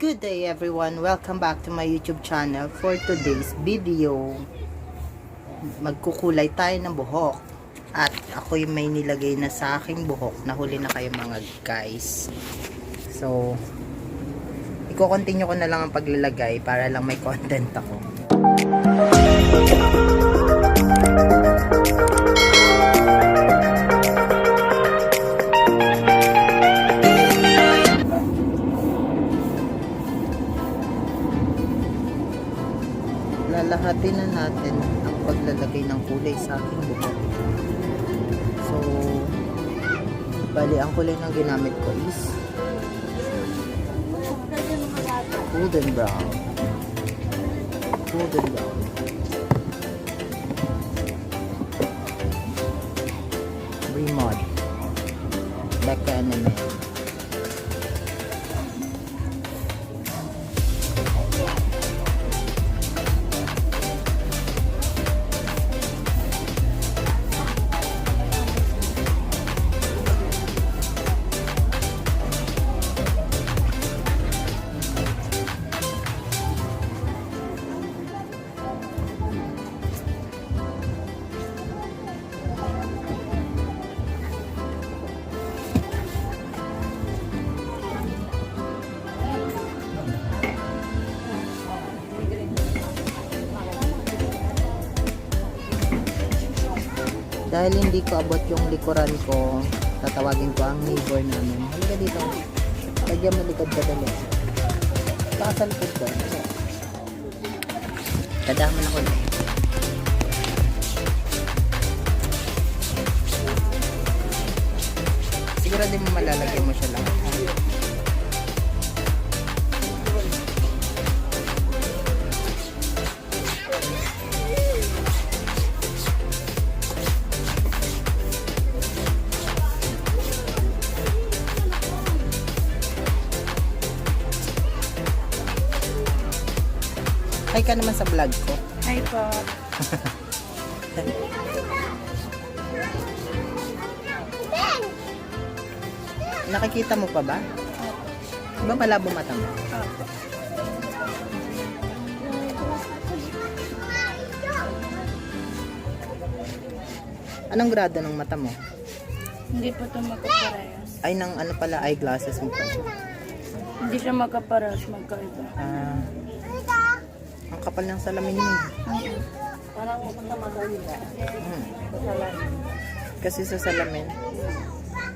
Good day everyone, welcome back to my YouTube channel. For today's video, magkukulay tayo ng buhok. At ako'y may nilagay na sa aking buhok. Nahuli na kayo mga guys. So, i-continue ko na lang ang paglalagay para lang may content ako. Lalahatin na natin ang paglalagay ng kulay sa aking buhok. So, bali ang kulay na ginamit ko is golden brown. Golden brown. Remod. Becca Anime. Dahil hindi ko abot yung likuran ko, tatawagin ko ang neighbor namin. Halika dito. Lagyan mo likod ka dali. Baka sa likod ko. Dadaman ako na. Siguro din mo malalagyan mo siya lang. Hi ka naman sa vlog ko. Hi po. Nakikita mo pa ba? Diba malabo mata mo? Anong grado ng mata mo? Hindi po ito magkaparehas. Ay, ng ano pala, eyeglasses mo pa. Hindi siya magkaparehas, magkaiba. Ang kapal ng salamin mo. Parang mapunta maganda. Kasi sa salamin,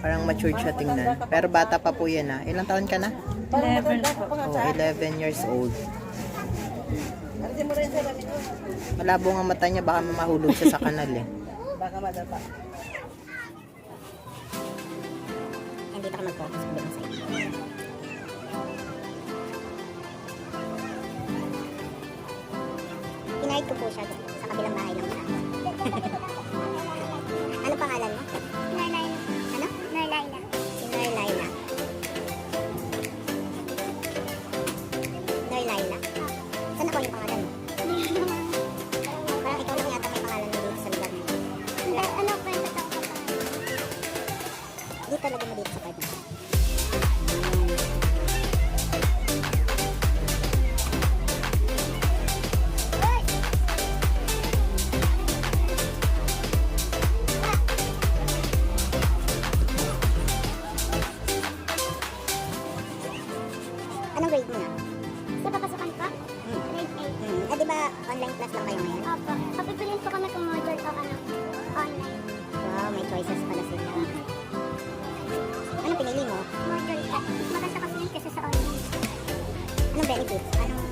parang matured siya tingnan. Pero bata pa po yan. Ilang taon ka na? 11 po. Oh, 11 years old. Malabo nga mata niya, baka mamahulog siya sa kanal eh. Baka madapa. Hindi pa ka mag-focus kung bilang sa'yo. Pinahid ko po siya sa kabilang bahay lang. Ano pangalan mo? Norlaina. Ano? Norlaina. Si Norlaina. Norlaina. Saan ako yung pangalan mo? Parang ikaw lang yata may pangalan mo dito sa lugar mo. Ano pa yung tatawag ko pangalan? Dito lagyan mo dito sa card mo. Anong grade mo na? Sa papasukan ko? Grade 8. Di ba online class lang kayo ngayon? Opo. Papipiliin po kami kung module o online. Wow, may choices pala sila. Anong pinili mo? Module ka. Maganda kasi yun kasi sa online. Anong benefits? Anong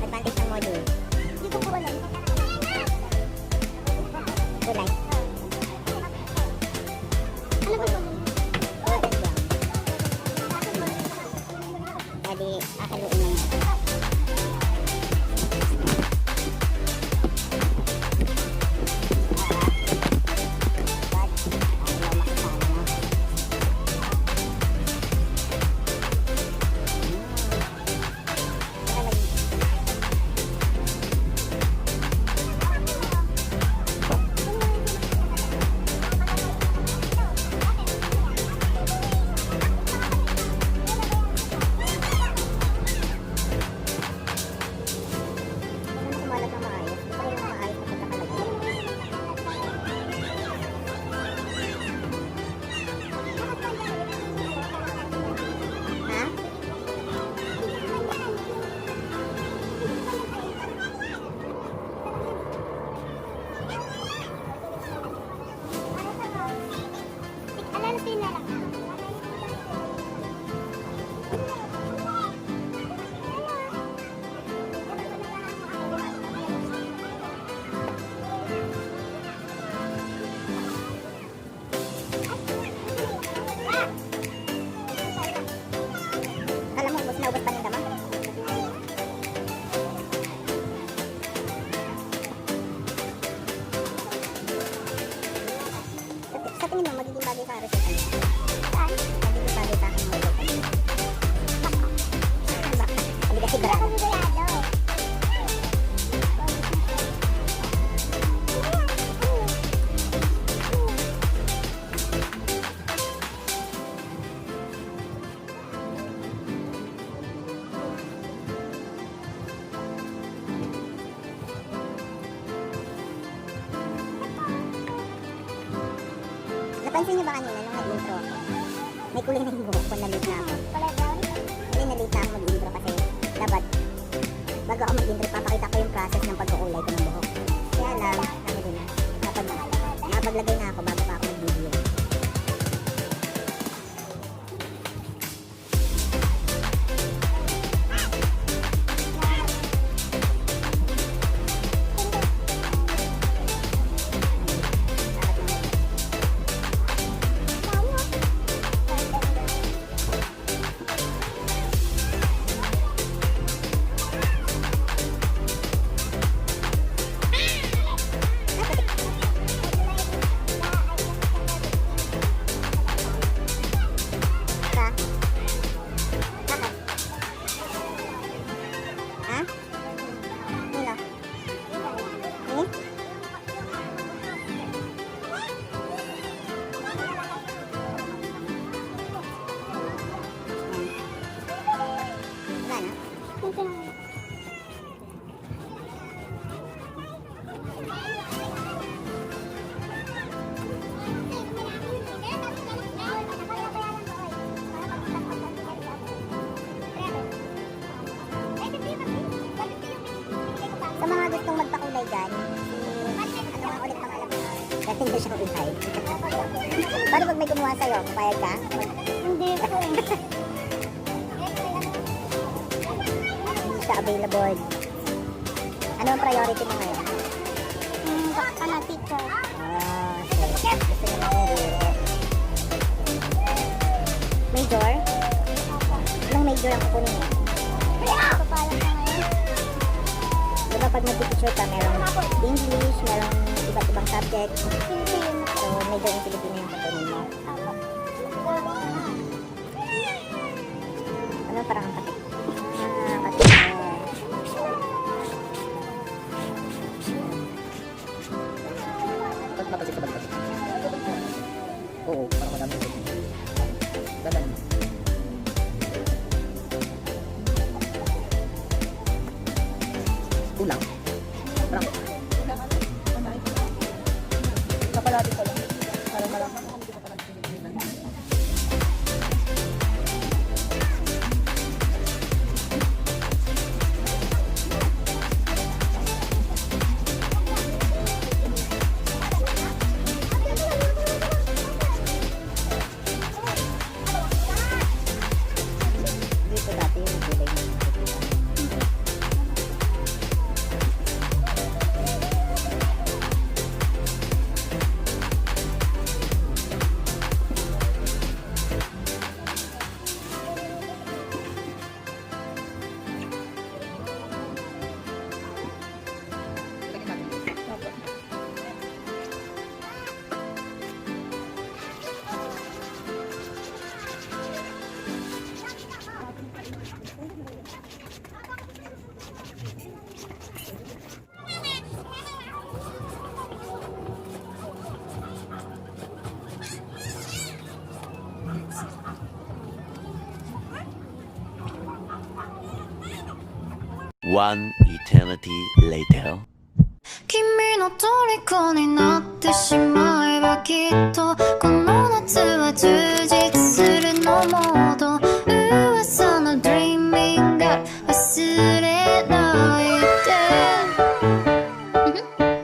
advantage ng module? Hindi ko po alam. Good life. Ano ba po? Golden brown. Pwede akaluin lang yun. Napansin niyo ba kanina nung nag-intro ako? May kulay na yung buhok ko, na-late na ako. Hindi, na-late na ako mag-intro kasi dapat bago ako mag-intro, papakita ko yung process ng pagkukulay ko ng buhok. Kaya lang, ano din na, napaglagay na ako bago pa ako mag-video. Sa mga gustong magpakulay dyan, ano nga ulit pangalan mo? Kasi hindi siya kulay. Paano pag may kumuha sa'yo? Papayag ka? Hindi po. Hindi siya available. Ano ang priority mo ngayon? Teacher. So, gusto niyo ng guro. Major? Anong major ang kukunin mo? Papayag ka ngayon. Diba pag nag-teacher ka, merong English, merong iba't ibang subject. Filipino. So, major in Filipino yung kukunin mo. Ano parang ang katik? Katik mo. Ba't napasit ka ba? Oo, parang madami. Dalan mo. Kulang. Parang. Kapalati ko lang. Para malaman. Dito dati yung kulay mo. One eternity later. 君の虜になってしまえばきっとこの夏は充実するのモード噂の Dreaming が忘れない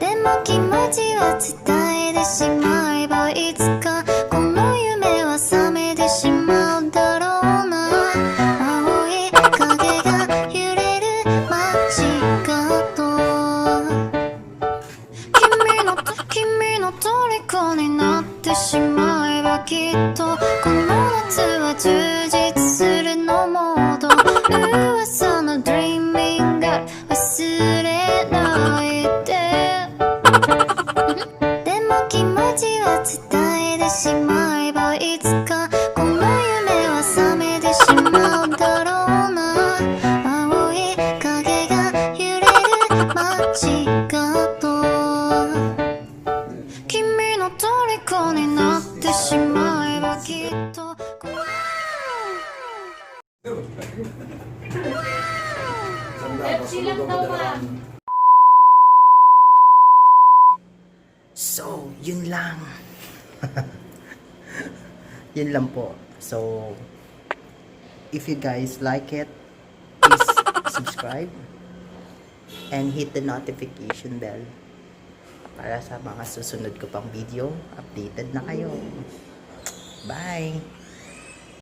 ででも気持ちは伝えてしまえばいつかこの夢は覚めてしまうだろうな青い影が揺れる街角君の虜になってしまえばきっとこの夏は充実するのモード噂の Dreaming が忘れないででも気持ちは伝えてしまえばいつかこの夢は覚めてしまうだろうな青い影が揺れる街角君の虜になってしまえばきっとSo, yun lang. Yun lang po. So, if you guys like it, please subscribe and hit the notification bell para sa mga susunod ko pang video, updated na kayo. Bye!